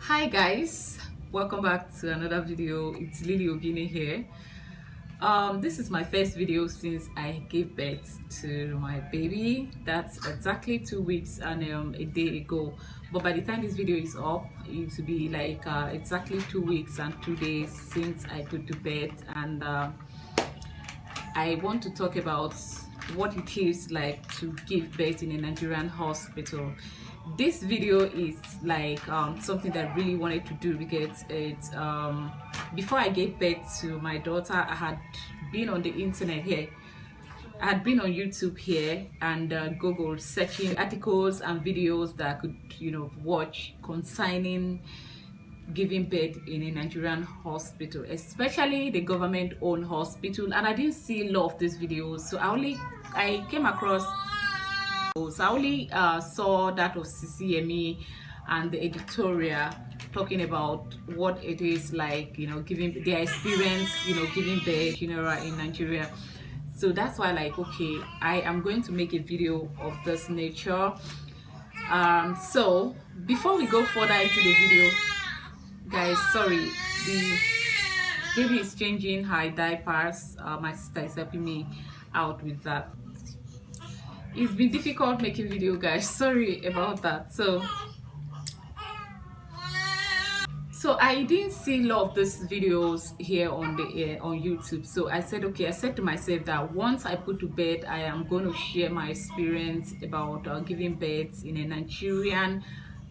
Hi guys, welcome back to another video. It's Lilyogini here. This is my first video since I gave birth to my baby. That's exactly 2 weeks and a day ago, but by the time this video is up, it will be like exactly 2 weeks and 2 days since I put to bed. And I want to talk about what it is like to give birth in a Nigerian hospital. This video is like something that I really wanted to do because it's before I gave birth to my daughter, I had been on the internet here. I had been on YouTube here and Google searching articles and videos that I could, watch concerning giving birth in a Nigerian hospital, especially the government-owned hospital, and I didn't see a lot of these videos, so I came across. So I only saw that of CCME and the editorial talking about what it is like, giving their experience, giving birth, in Nigeria. So that's why, like, okay, I am going to make a video of this nature. So before we go further into the video, guys, sorry, the baby is changing her diapers. My sister is helping me out with that. It's been difficult making video, guys, sorry about that. So I didn't see a lot of these videos here on the on YouTube, so I said, okay, I said to myself that once I put to bed, I am going to share my experience about giving birth in a Nigerian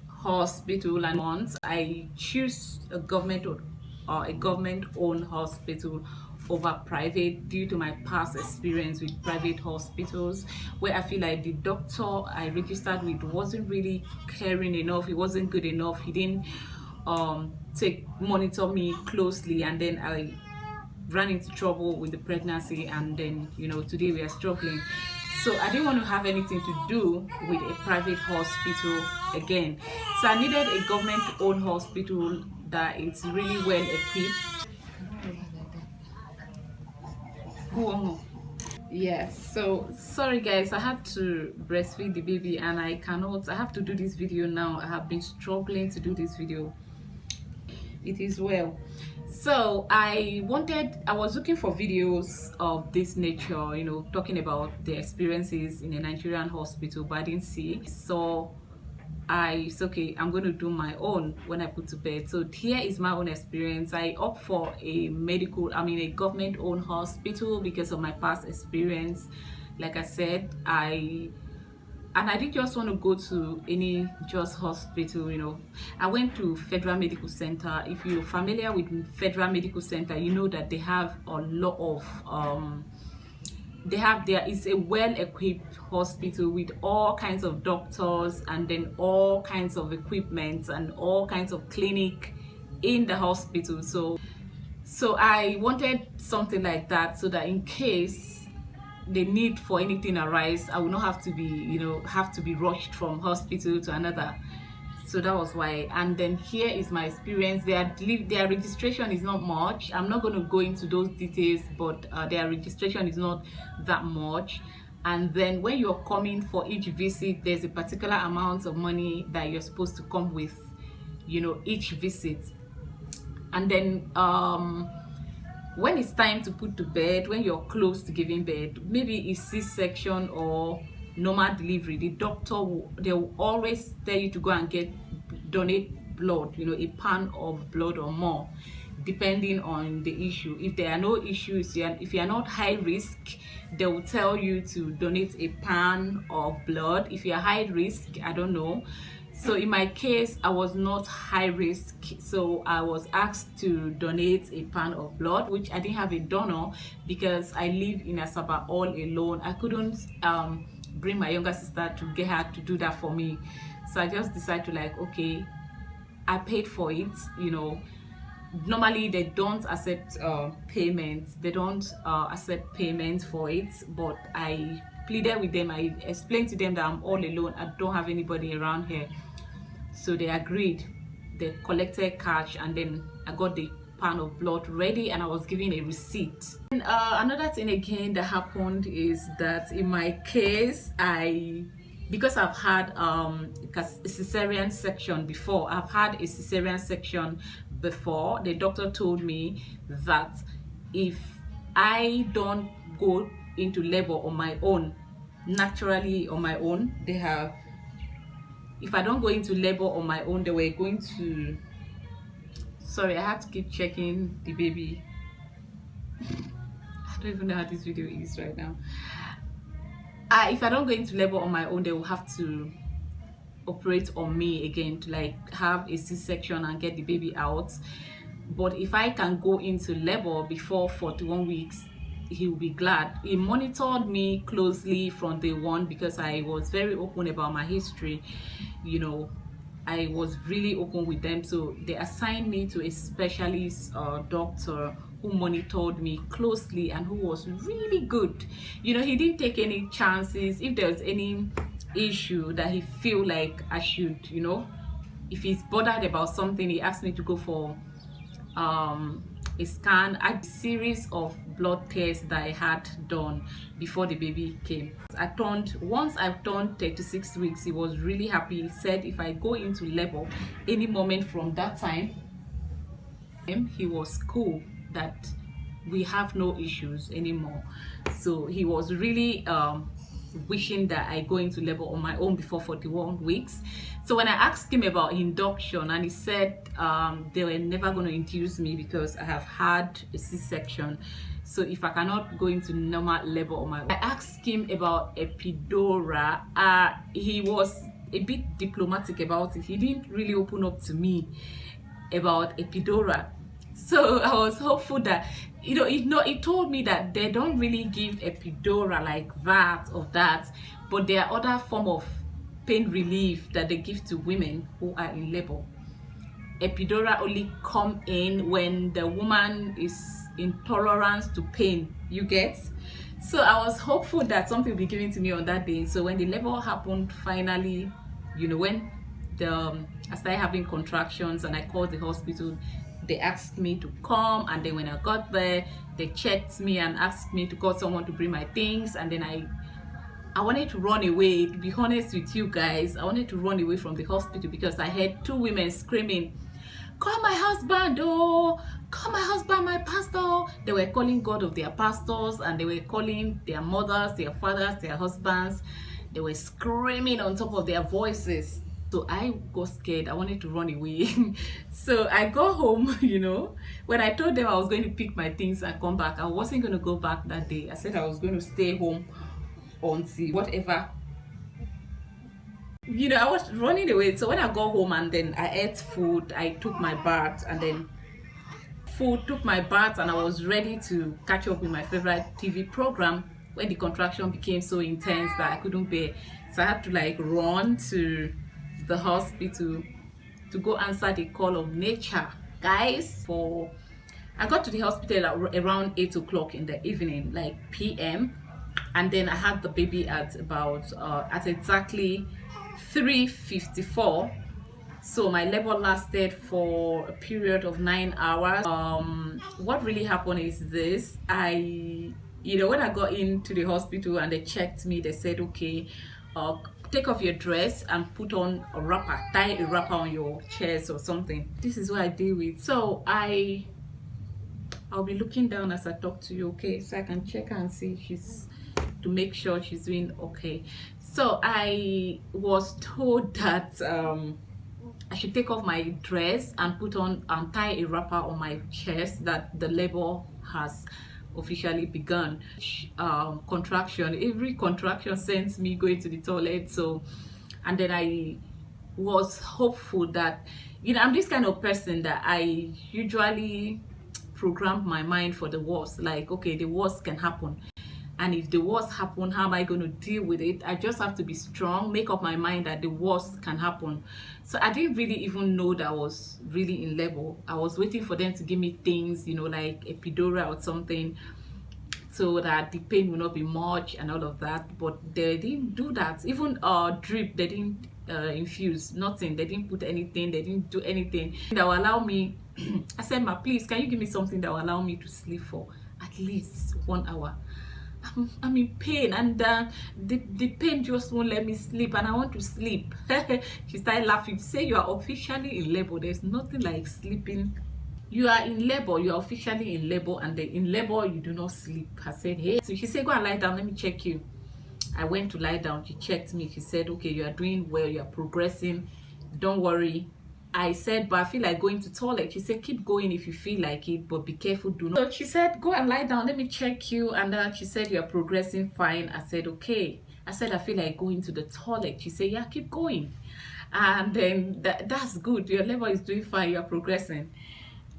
hospital. And once I choose a government-owned hospital over private due to my past experience with private hospitals, where I feel like the doctor I registered with wasn't really caring enough, he wasn't good enough, he didn't monitor me closely, and then I ran into trouble with the pregnancy, and then today we are struggling. So I didn't want to have anything to do with a private hospital again, so I needed a government-owned hospital that it's really well equipped. Yes, so sorry guys, I had to breastfeed the baby and I have to do this video now. I have been struggling to do this video. It is well. So I was looking for videos of this nature, talking about the experiences in a Nigerian hospital, but I didn't see. So it's okay, I'm going to do my own when I put to bed. So here is my own experience. I opt for a government-owned hospital because of my past experience. Like I said, I didn't just want to go to any just hospital. I went to Federal Medical Center. If you're familiar with Federal Medical Center, you know that they have a lot of there is a well-equipped hospital with all kinds of doctors and then all kinds of equipment and all kinds of clinic in the hospital. So I wanted something like that, so that in case the need for anything arise, I will not have to be rushed from hospital to another. So that was why. And then here is my experience. Their registration is not much. I'm not going to go into those details, but their registration is not that much. And then when you're coming for each visit, there's a particular amount of money that you're supposed to come with, each visit. And then when it's time to put to bed, when you're close to giving birth, maybe it's C-section or normal delivery, the doctor they will always tell you to go and donate blood, a pan of blood or more, depending on the issue. If there are no issues, if you are not high risk, they will tell you to donate a pan of blood. If you are high risk, I don't know. So in my case, I was not high risk, so I was asked to donate a pan of blood, which I didn't have a donor because I live in Asaba all alone. I couldn't bring my younger sister to get her to do that for me, so I just decided to okay, I paid for it. Normally they don't accept payments, they don't accept payments for it, but I pleaded with them. I explained to them that I'm all alone, I don't have anybody around here, so they agreed. They collected cash and then I got the pan of blood ready and I was given a receipt. And another thing again that happened is that in my case, I because I've had a cesarean section before. I've had a cesarean section before. The doctor told me that if I don't go into labor on my own, naturally on my own, if I don't go into labor on my own, they were going to, sorry, I had to keep checking the baby. I don't even know how this video is right now. If I don't go into labor on my own, they will have to operate on me again to like have a C-section and get the baby out. But if I can go into labor before 41 weeks, he will be glad. He monitored me closely from day one because I was very open about my history. You know, I was really open with them, so they assigned me to a specialist doctor who monitored me closely and who was really good. You know, he didn't take any chances. If there was any issue that he feel like I should, you know, if he's bothered about something, he asked me to go for a scan. I had a series of blood tests that I had done before the baby came. Once I turned 36 weeks, he was really happy. He said if I go into labor any moment from that time, he was cool that we have no issues anymore. So he was really wishing that I go into labor on my own before 41 weeks. So when I asked him about induction, and he said they were never going to induce me because I have had a C-section. So if I cannot go into normal labor on my own, I asked him about epidural. He was a bit diplomatic about it. He didn't really open up to me about epidural. So I was hopeful that, you know, he told me that they don't really give epidural like that or that, but there are other form of pain relief that they give to women who are in labor. Epidural only come in when the woman is intolerant to pain, you get? So I was hopeful that something will be given to me on that day. So when the labor happened finally, you know, when I started having contractions and I called the hospital, they asked me to come, and then when I got there, they checked me and asked me to call someone to bring my things. And then I wanted to run away, to be honest with you guys. I wanted to run away from the hospital because I heard two women screaming, "Call my husband, oh, call my husband, my pastor." They were calling God of their pastors, and they were calling their mothers, their fathers, their husbands. They were screaming on top of their voices. So I got scared. I wanted to run away. So I got home, you know. When I told them I was going to pick my things and come back, I wasn't going to go back that day. I said I was going to stay home until whatever. You know, I was running away. So when I got home and then I ate food, I took my bath, and then took my bath, and I was ready to catch up with my favorite TV program when the contraction became so intense that I couldn't bear. So I had to like run to the hospital to go answer the call of nature, guys. I got to the hospital around 8 o'clock in the evening, like PM, and then I had the baby at about at exactly 3:54. So my labor lasted for a period of 9 hours. What really happened is this: you know, when I got into the hospital and they checked me, they said, okay, take off your dress and put on a wrapper, tie a wrapper on your chest or something. This is what I deal with. So I'll be looking down as I talk to you, okay, so I can check her and see to make sure she's doing okay. So I was told that I should take off my dress and tie a wrapper on my chest, that the labor has officially begun. Every contraction sends me going to the toilet. So, and then I was hopeful that, you know, I'm this kind of person that I usually program my mind for the worst. Like, okay, the worst can happen, and if the worst happen, how am I going to deal with it? I just have to be strong, make up my mind that the worst can happen. So I didn't really even know that I was really in labor. I was waiting for them to give me things, you know, like epidural or something, so that the pain will not be much and all of that. But they didn't do that. Even drip, they didn't infuse, nothing. They didn't put anything, they didn't do anything that will allow me. I said, ma, please, can you give me something that will allow me to sleep for at least 1 hour? I'm in pain, and the pain just won't let me sleep, and I want to sleep. She started laughing. She said, you are officially in labor. There's nothing like sleeping. You are in labor, you are officially in labor, and then in labor you do not sleep. I said, hey. So she said, go and lie down, let me check you. I went to lie down. She checked me. She said, okay, you are doing well, you are progressing, don't worry. I said, but I feel like going to toilet. She said, keep going if you feel like it, but be careful, do not. So she said, go and lie down, let me check you. And she said, you are progressing fine. I said, okay. I said, I feel like going to the toilet. She said, yeah, keep going. And then that's good, your level is doing fine, you're progressing.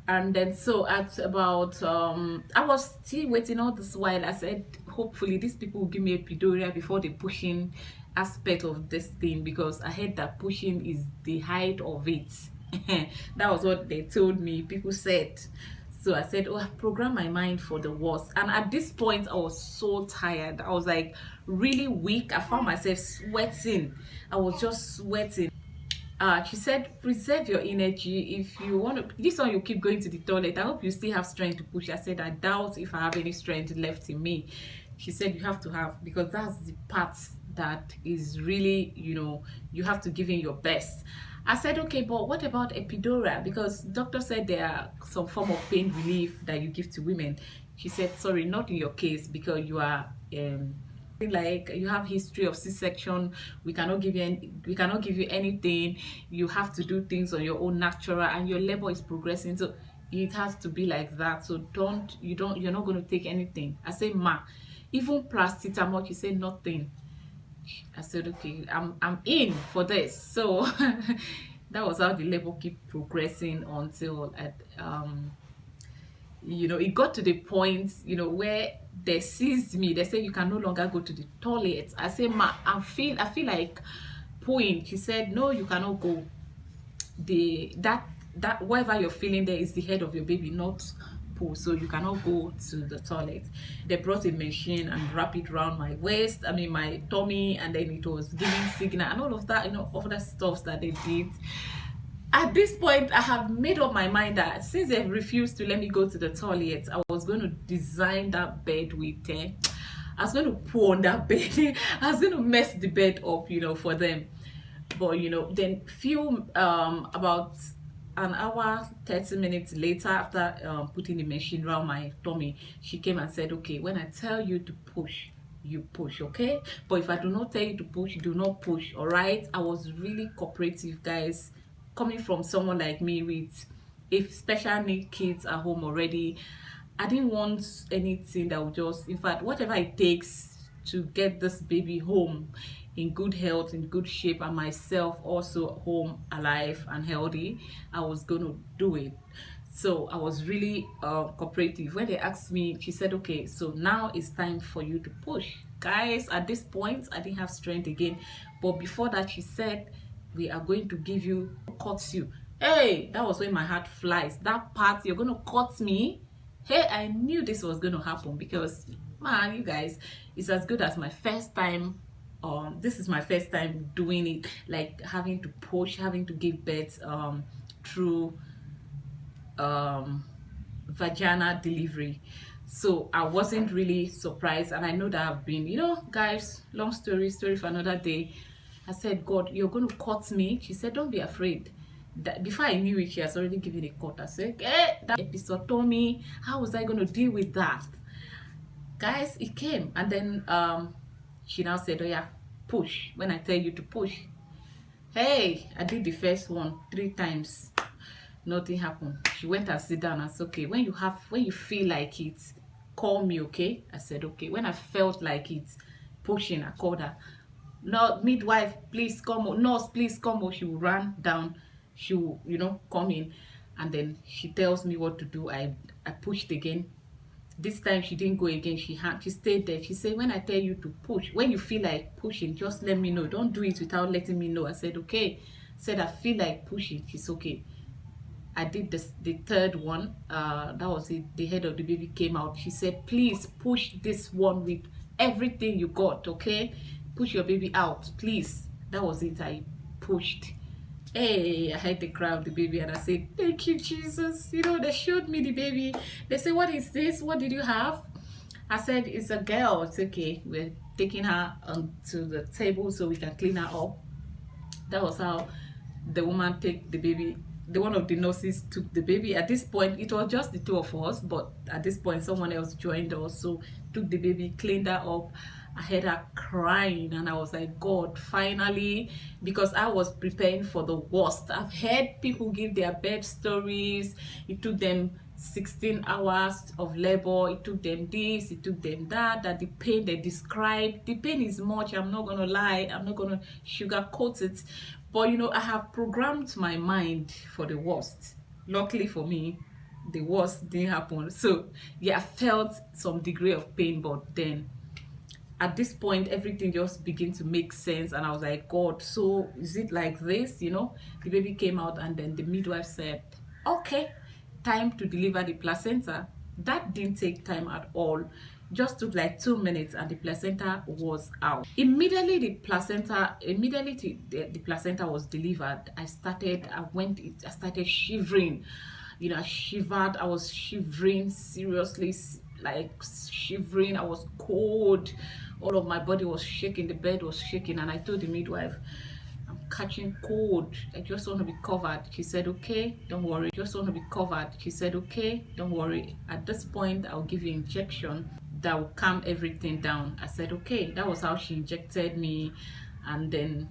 And then so at about I was still waiting all this while. I said, hopefully these people will give me epidural before the pushing aspect of this thing, because I heard that pushing is the height of it. That was what they told me, people said. So I said, oh, I've programmed my mind for the worst. And at this point I was so tired, I was like really weak. I found myself sweating, I was just sweating. She said, preserve your energy. If you want to, this one you keep going to the toilet, I hope you still have strength to push. I said, I doubt if I have any strength left in me. She said, you have to have, because that's the part that is really, you know, you have to give in your best. I said, okay, but what about epidural? Because doctor said there are some form of pain relief that you give to women. She said, sorry, not in your case, because you are like you have history of C-section. We cannot give you anything. You have to do things on your own natural, and your labor is progressing, so it has to be like that. So you're not going to take anything. I say, ma, even paracetamol. She said nothing. I said, okay, I'm in for this. So that was how the labor keep progressing until you know, it got to the point, you know, where they seized me. They said, you can no longer go to the toilet. I said, ma, I feel like pooing. She said, no, you cannot go. That whatever you're feeling there is the head of your baby, not poo. So you cannot go to the toilet. They brought a machine and wrapped it around my waist, I mean my tummy, and then it was giving signal and all of that, you know, all that stuff that they did. At this point, I have made up my mind that since they've refused to let me go to the toilet, I was going to design that bed with I was going to poo on that bed. I was going to mess the bed up, you know, for them. But you know, then about an hour 30 minutes later, after putting the machine around my tummy, she came and said, okay, when I tell you to push, you push, okay? But if I do not tell you to push, do not push. All right? I was really cooperative, guys. Coming from someone like me with if special need kids at home already, I didn't want anything that would just, in fact, whatever it takes to get this baby home in good health, in good shape, and myself also home alive and healthy, I was going to do it. So I was really cooperative. When they asked me, she said, okay, so now it's time for you to push. Guys, at this point, I didn't have strength again. But before that, she said, we are going to give you, cut you. Hey, that was when my heart flies. That part, you're going to cut me? Hey, I knew this was going to happen, because, man, you guys, it's as good as my first time. This is my first time doing it, like having to push, having to give birth through vaginal delivery. So I wasn't really surprised, and I know that I've been, you know, guys, long story for another day. I said, God, you're going to cut me? She said, don't be afraid. That before I knew it, she has already given a cut. I said, that episiotomy, how was I going to deal with that? Guys, it came, and then she now said, oh yeah, push when I tell you to push. Hey, I did the first one 3 times, nothing happened. She went and sit down and said, okay, when you feel like it, call me, okay? I said, okay. When I felt like it pushing, I called her. No, midwife, please come on. Nurse, please come on. She will run down. She will, you know, come in, and then she tells me what to do. I pushed again. This time she didn't go again. She stayed there. She said, when I tell you to push, when you feel like pushing, just let me know. Don't do it without letting me know. I said, okay. I said, I feel like pushing. She's okay. I did the third one. That was it. The head of the baby came out. She said, please push this one with everything you got, okay? Push your baby out, please. That was it. I pushed. Hey, I had the cry of the baby, and I said, thank you, Jesus. You know, they showed me the baby. They said, what is this? What did you have? I said, it's a girl, it's okay. We're taking her onto the table so we can clean her up. That was how the woman take the baby. The one of the nurses took the baby. At this point, it was just the two of us, but at this point, someone else joined us. So took the baby, cleaned her up. I heard her crying, and I was like, God, finally, because I was preparing for the worst. I've heard people give their bed stories. It took them 16 hours of labor. It took them this, it took them that the pain they described, the pain is much. I'm not gonna lie, I'm not gonna sugarcoat it, but you know, I have programmed my mind for the worst. Luckily for me, the worst didn't happen. So yeah, I felt some degree of pain, but then at this point everything just began to make sense, and I was like, God, so is it like this? You know, the baby came out, and then the midwife said, okay, time to deliver the placenta. That didn't take time at all, just took like 2 minutes, and the placenta was out. Immediately the placenta was delivered, I started shivering. You know, I shivered. I was shivering seriously, like shivering. I was cold. All of my body was shaking. The bed was shaking, and I told the midwife, I'm catching cold. I just want to be covered. She said, okay, don't worry. Just want to be covered. She said, okay, don't worry. At this point, I'll give you injection that will calm everything down. I said, okay. That was how she injected me, and then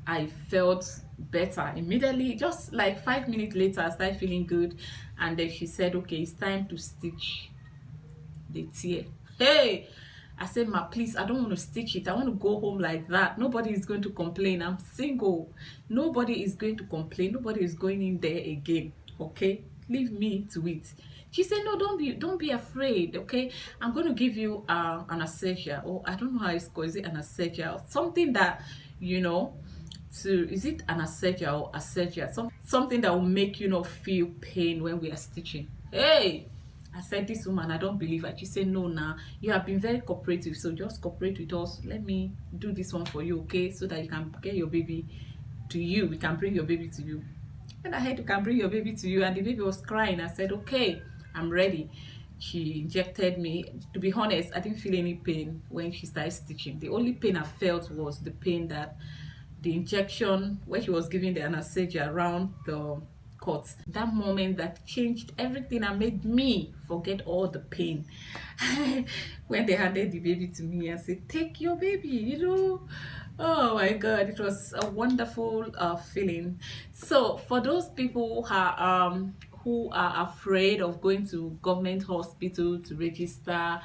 I felt better immediately. Just like 5 minutes later, I started feeling good, and then she said, okay, it's time to stitch the tear. Hey, I said, ma, please, I don't want to stitch it. I want to go home like that. Nobody is going to complain. I'm single. Nobody is going to complain. Nobody is going in there again. Okay, leave me to it. She said, no, don't be afraid. Okay, I'm going to give you anesthesia, or I don't know how it's called. Is it anesthesia or something that, you know, is it anesthesia or anesthesia, something that will make you not feel pain when we are stitching. Hey, I said, this woman, I don't believe her. She said, no, nah, you have been very cooperative, so just cooperate with us. Let me do this one for you, okay, so that you can get your baby to you. We can bring your baby to you. And I heard you can bring your baby to you, and the baby was crying. I said, okay, I'm ready. She injected me. To be honest, I didn't feel any pain when she started stitching. The only pain I felt was the pain that the injection, when she was giving the anesthesia around the cut. That moment that changed everything and made me forget all the pain. When they handed the baby to me and said, take your baby, you know. Oh my God, it was a wonderful feeling. So for those people who are afraid of going to government hospital to register,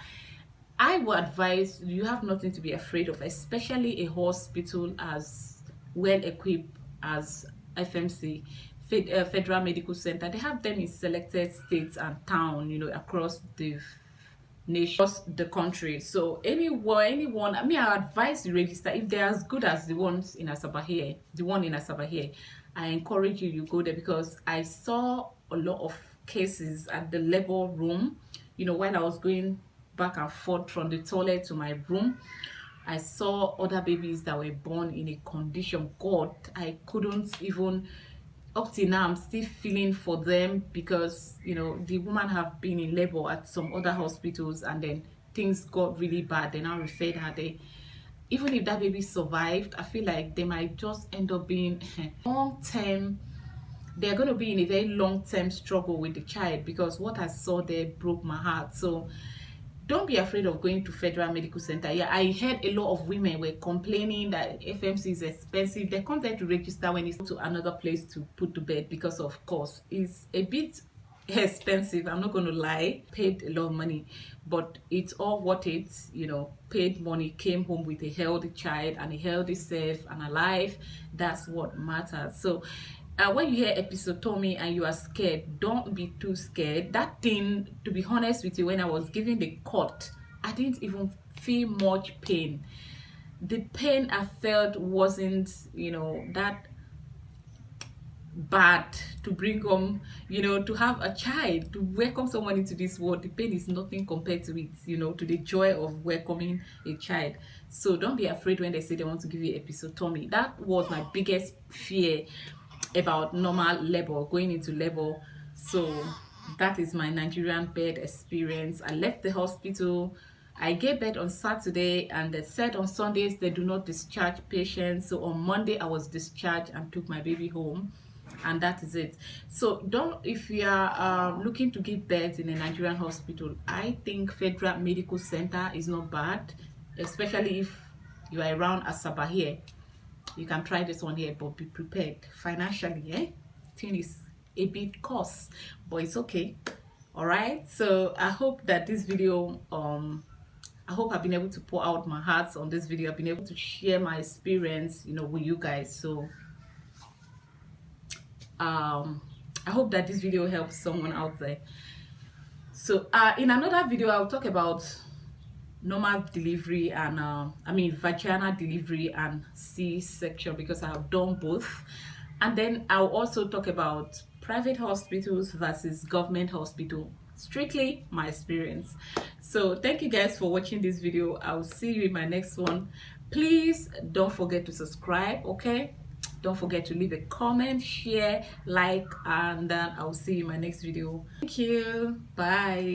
I would advise you have nothing to be afraid of, especially a hospital as well equipped as FMC, Federal Medical Center. They have them in selected states and towns, you know, across the nation, across the country. So anyone, I mean, I advise you register if they're as good as the ones in Asaba here, the one in Asaba here. I encourage you go there, because I saw a lot of cases at the labor room, you know, when I was going back and forth from the toilet to my room. I saw other babies that were born in a condition, God, I couldn't even, up till now, I'm still feeling for them, because, you know, the woman have been in labor at some other hospitals, and then things got really bad. They now referred her there. Even if that baby survived, I feel like they might just end up being long-term. They're going to be in a very long-term struggle with the child, because what I saw there broke my heart. So don't be afraid of going to Federal Medical Center. Yeah, I heard a lot of women were complaining that FMC is expensive. They come there to register when it's to another place to put to bed, because of course it's a bit expensive. I'm not going to lie, paid a lot of money, but it's all worth it. You know, paid money, came home with a healthy child and a healthy self and alive. That's what matters. So when you hear episiotomy and you are scared, don't be too scared. That thing, to be honest with you, when I was giving the cut, I didn't even feel much pain. The pain I felt wasn't, you know, that bad to bring home, you know, to have a child, to welcome someone into this world. The pain is nothing compared to it, you know, to the joy of welcoming a child. So don't be afraid when they say they want to give you episiotomy. That was my biggest fear about normal labor, going into labor. So That is my Nigerian bed experience. I left the hospital. I gave birth on Saturday, and they said on Sundays they do not discharge patients. So on Monday I was discharged and took my baby home, and that is it. So don't, if you are looking to give birth in a Nigerian hospital, I think Federal Medical Center is not bad, especially if you are around Asaba here. You can try this one here, but be prepared financially. Thing is a bit cost, but it's okay. All right, so I hope that this video I hope I've been able to pour out my heart on this video. I've been able to share my experience, you know, with you guys. So I hope that this video helps someone out there. So in another video I'll talk about normal delivery and vaginal delivery and C-section, because I have done both. And then I'll also talk about private hospitals versus government hospital, strictly my experience. So thank you guys for watching this video. I'll see you in my next one. Please don't forget to subscribe, okay? Don't forget to leave a comment, share, like, and then I'll see you in my next video. Thank you. Bye.